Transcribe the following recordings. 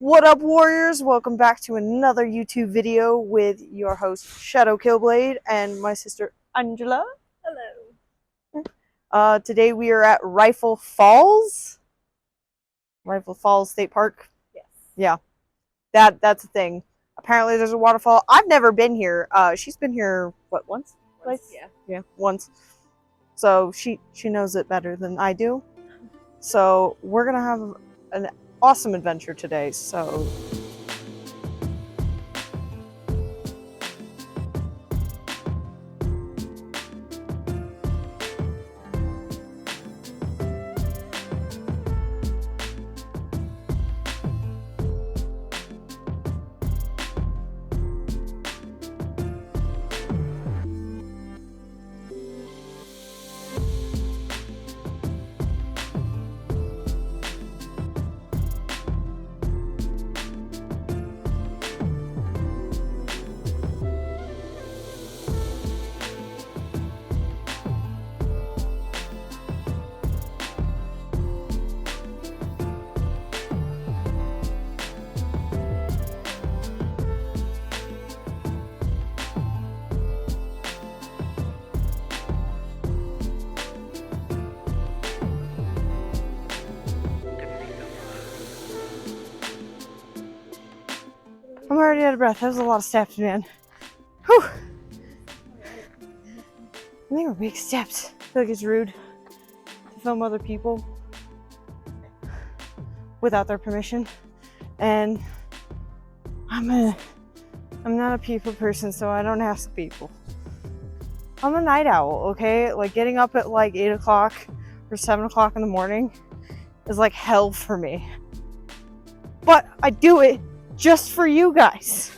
What up, warriors? Welcome back to another YouTube video with your host Shadow Killblade and my sister Angela. Hello. Today we are at Rifle Falls State Park. Yes. Yeah, that's a thing. Apparently there's a waterfall. I've never been here. She's been here once? Once, Yeah, once. So she knows it better than I do. So we're gonna have an awesome adventure today. So I'm already out of breath. That was a lot of steps, man. Whew. They were big steps. I feel like it's rude to film other people without their permission. And I'm not a people person, so I don't ask people. I'm a night owl, okay? Like getting up at like 8 o'clock or 7 o'clock in the morning is like hell for me. But I do it just for you guys.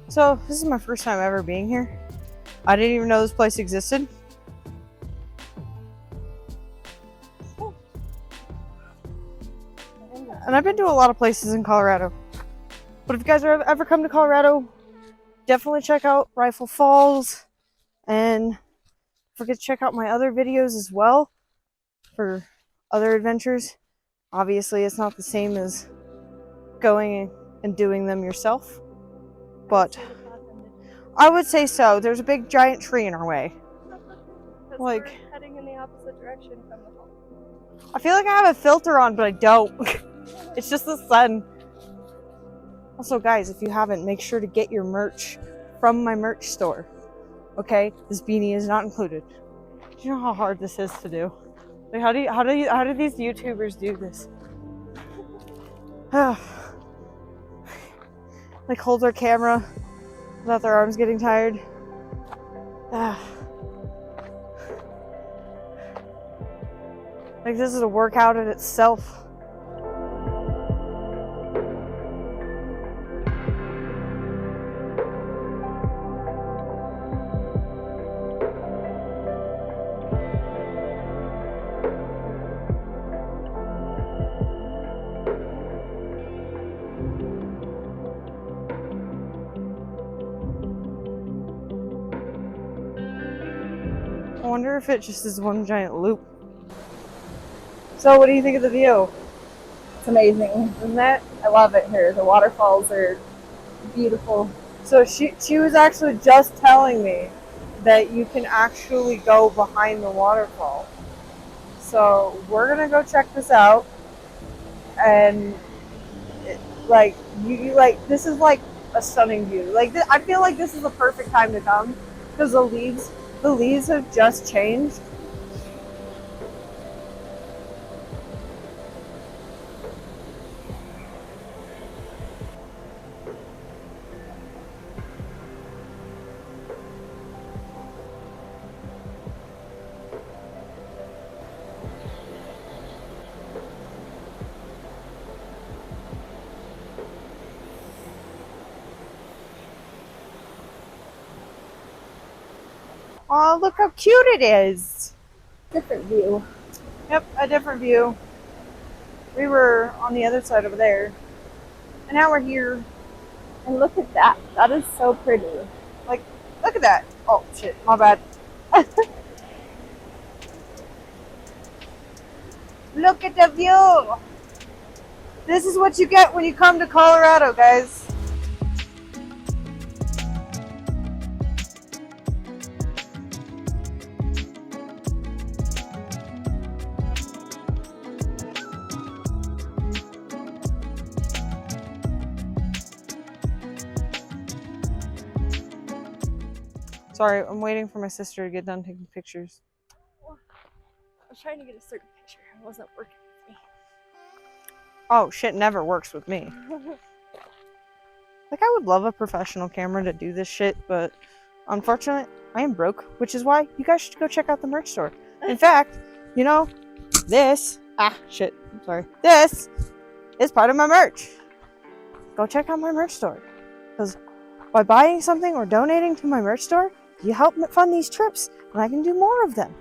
So this is my first time ever being here. I didn't even know this place existed. And I've been to a lot of places in Colorado. But if you guys are ever come to Colorado, definitely check out Rifle Falls. And don't forget to check out my other videos as well for other adventures. Obviously, it's not the same as going and doing them yourself, but I would say so. There's a big giant tree in our way. Like, we're heading in the opposite direction from the home. I feel like I have a filter on, but I don't. It's just the sun. Also, guys, if you haven't, make sure to get your merch from my merch store. Okay, this beanie is not included. Do you know how hard this is to do? Like, how do these YouTubers do this? Like, hold their camera without their arms getting tired. Like, this is a workout in itself. I wonder if it just is one giant loop. So what do you think of the view? It's amazing, isn't it? I love it here. The waterfalls are beautiful. So she was actually just telling me that you can actually go behind the waterfall. So we're gonna go check this out. And this is like a stunning view. Like I feel like this is the perfect time to come because the leaves have just changed. Oh, look how cute it is. Different view. Yep, a different view. We were on the other side over there. And now we're here. And look at that. That is so pretty. Like, look look at that. Oh, shit. My bad. Look at the view. This is what you get when you come to Colorado, guys. Sorry, I'm waiting for my sister to get done taking pictures. I was trying to get a certain picture. It wasn't working with me. Oh, shit never works with me. Like, I would love a professional camera to do this shit, but unfortunately, I am broke, which is why you guys should go check out the merch store. In fact, you know, this, this is part of my merch. Go check out my merch store. Because by buying something or donating to my merch store, you help fund these trips, and I can do more of them.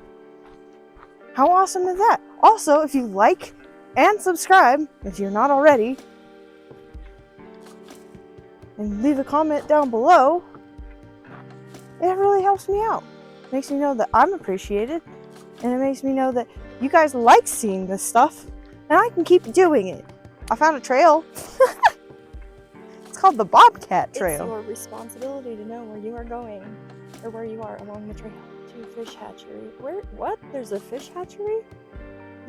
How awesome is that? Also, if you like and subscribe, if you're not already, and leave a comment down below, it really helps me out. It makes me know that I'm appreciated, and it makes me know that you guys like seeing this stuff, and I can keep doing it. I found a trail. It's called the Bobcat Trail. It's your responsibility to know where you are going, or where you are along the trail. To fish hatchery. Where? What? There's a fish hatchery?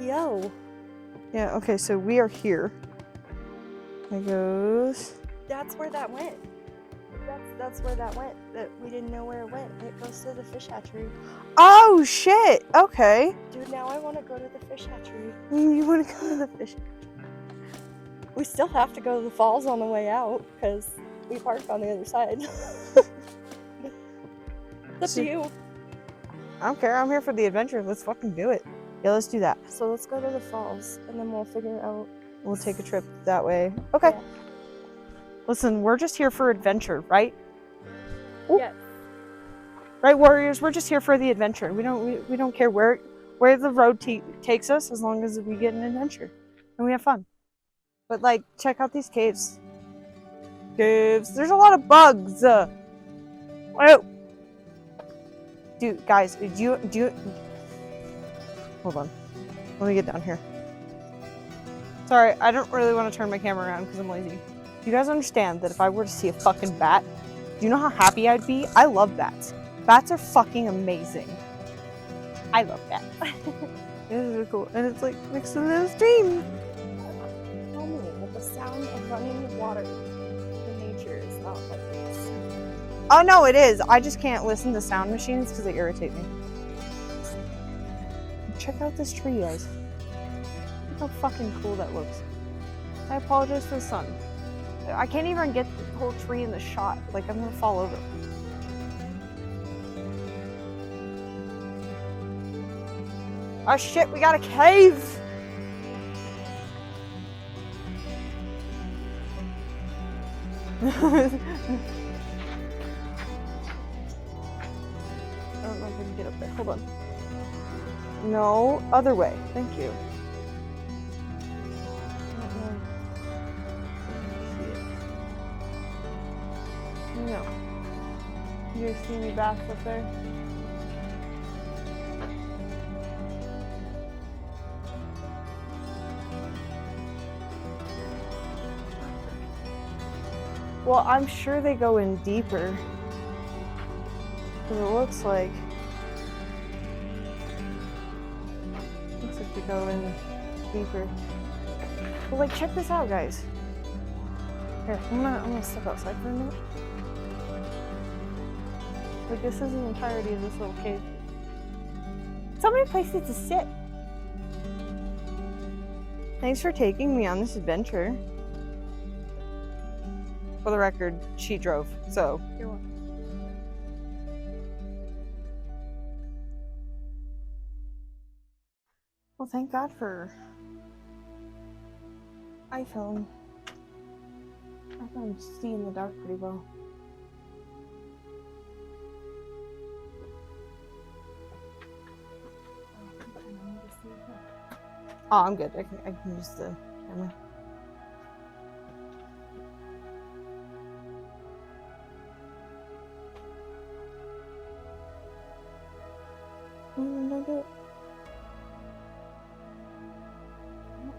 Yo. Yeah, okay, so we are here. It goes... That's where that went. That's where that went. That we didn't know where it went. It goes to the fish hatchery. Oh, shit! Okay. Dude, now I want to go to the fish hatchery. You want to go to the fish... We still have to go to the falls on the way out, because we parked on the other side. It's up to you. I don't care. I'm here for the adventure. Let's fucking do it. Yeah, let's do that. So let's go to the falls, and then we'll figure out... We'll take a trip that way. Okay. Yeah. Listen, we're just here for adventure, right? Ooh. Yes. Right, warriors? We're just here for the adventure. We don't care where the road takes us, as long as we get an adventure and we have fun. But like, check out these caves. There's a lot of bugs. Whoa. Dude, guys, do you... Hold on. Let me get down here. Sorry, I don't really want to turn my camera around because I'm lazy. Do you guys understand that if I were to see a fucking bat, do you know how happy I'd be? I love bats. Bats are fucking amazing. I love bats. This is really cool. And it's like next to the stream. Tell me that the sound of running water in nature is not like this. Oh no, it is. I just can't listen to sound machines because they irritate me. Check out this tree, guys. Look how fucking cool that looks. I apologize for the sun. I can't even get the whole tree in the shot. Like, I'm gonna fall over. Oh shit, we got a cave! I don't know if I can get up there. Hold on. No, other way. Thank you. No. You guys see me back up there? Well, I'm sure they go in deeper. Because it looks like they go in deeper. But like, check this out, guys. Here, I'm gonna step outside for a minute. Like, this is the entirety of this little cave. So many places to sit. Thanks for taking me on this adventure. For the record, she drove, so. You're welcome. Well, thank God for iPhone. I can see in the dark pretty well. Oh, I'm good. I can use the camera. don't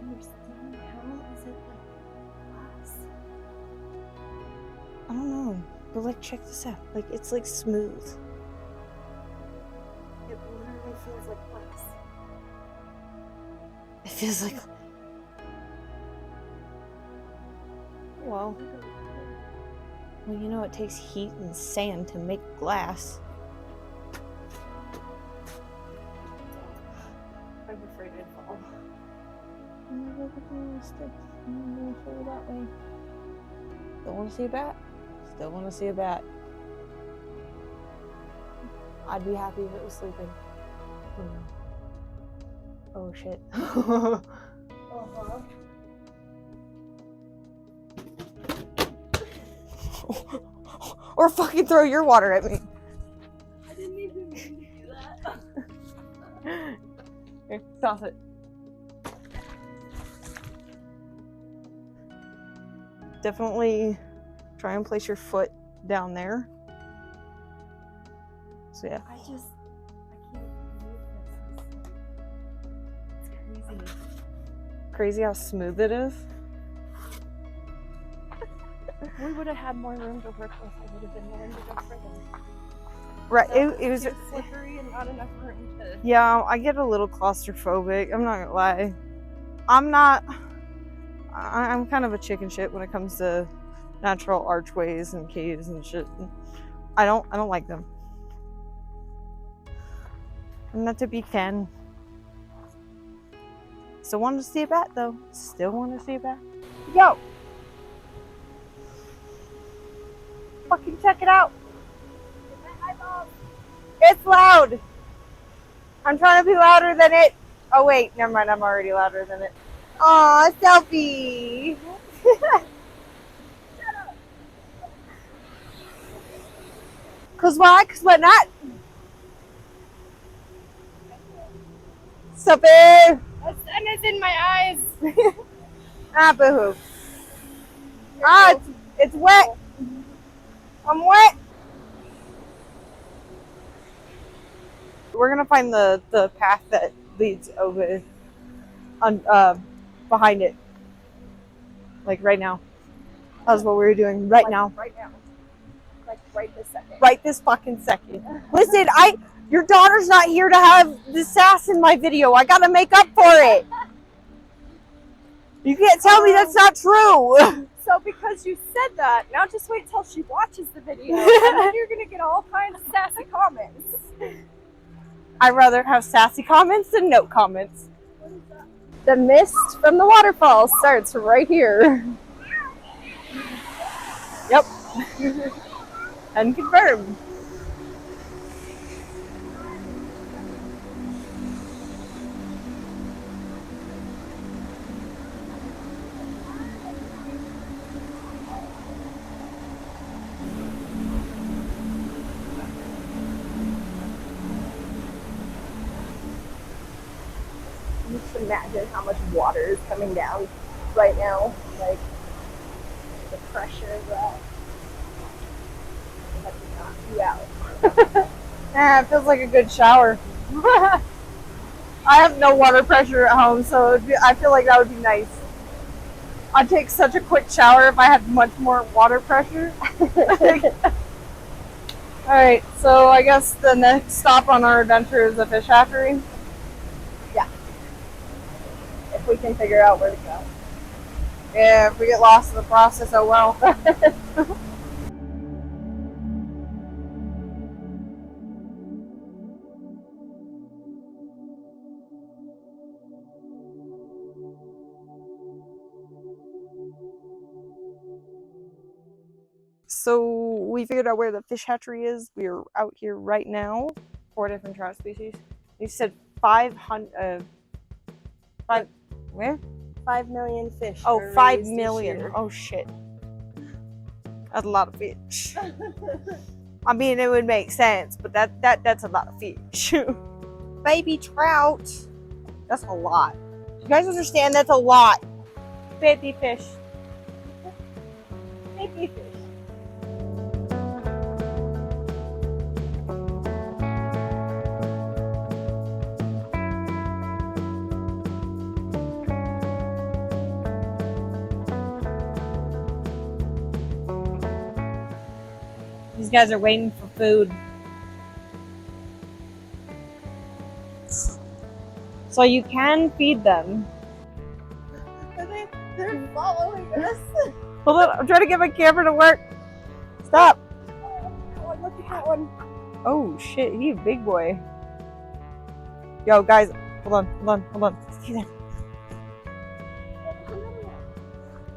understand. How is it like glass? I don't know. But like, check this out. Like, it's like smooth. It literally feels like glass. It feels like. Well, you know, it takes heat and sand to make glass. I'm afraid I'd fall. Look at the little sticks. I'm gonna fall that way. Still want to see a bat? Still want to see a bat. I'd be happy if it was sleeping. Oh shit. Or fucking throw your water at me. I didn't even mean to do that. Here, toss it. Definitely try and place your foot down there. So yeah. I can't believe this. It's crazy. Crazy how smooth it is. We would have had more room to work with. I would have been willing to go further. Right, No, it was too slippery and not enough room to. yeah, I get a little claustrophobic. I'm not gonna lie. I'm kind of a chicken shit when it comes to natural archways and caves and shit. I don't like them. I'm not to be fan. Still want to see a bat though. Still want to see a bat. Yo! Fucking check it out. It's loud. I'm trying to be louder than it. Oh wait, never mind. I'm already louder than it. Aw, selfie. Cause why? Cause what not? Sup, babe? The sun is in my eyes. Ah, boo-hoo. Ah, it's wet. I'm wet. We're gonna find the path that leads over behind it. Like right now. That's what we're doing right now. Right now. Like right this second. Right this fucking second. Listen, your daughter's not here to have the sass in my video. I gotta make up for it. You can't tell me that's not true. So because you said that, now just wait till she watches the video and then you're gonna get all kinds of sassy comments. I'd rather have sassy comments than no comments. The mist from the waterfall starts right here. Yep. And confirmed. Just imagine how much water is coming down right now. Like the pressure of that. That did knock you out. Yeah, it feels like a good shower. I have no water pressure at home, so I feel like that would be nice. I'd take such a quick shower if I had much more water pressure. Alright, so I guess the next stop on our adventure is the fish hatchery. If we can figure out where to go. Yeah, if we get lost in the process, oh well. So we figured out where the fish hatchery is. We're out here right now. 4 different trout species. You said 500. Where? 5 million fish. Oh, were 5 raised this million. year. Oh shit. That's a lot of fish. I mean, it would make sense, but that's a lot of fish. Baby trout. That's a lot. You guys understand? That's a lot. Baby fish. Baby fish. These guys are waiting for food. So you can feed them. They're following us. Hold on, I'm trying to get my camera to work. Stop. Oh, look at that one. Oh shit, he's a big boy. Yo guys, hold on. See that?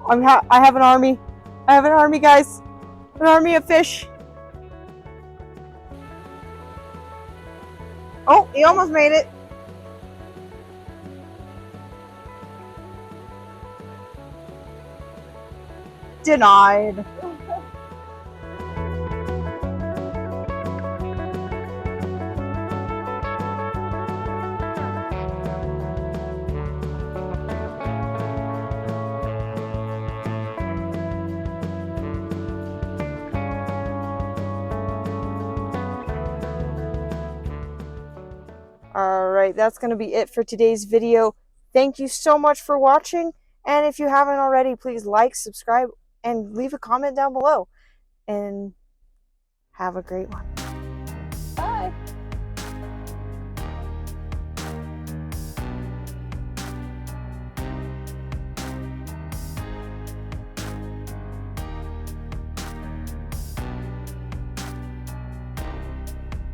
I have an army. I have an army, guys. An army of fish. Oh, he almost made it. Denied. Alright, that's going to be it for today's video. Thank you so much for watching. And if you haven't already, please like, subscribe, and leave a comment down below. And have a great one. Bye.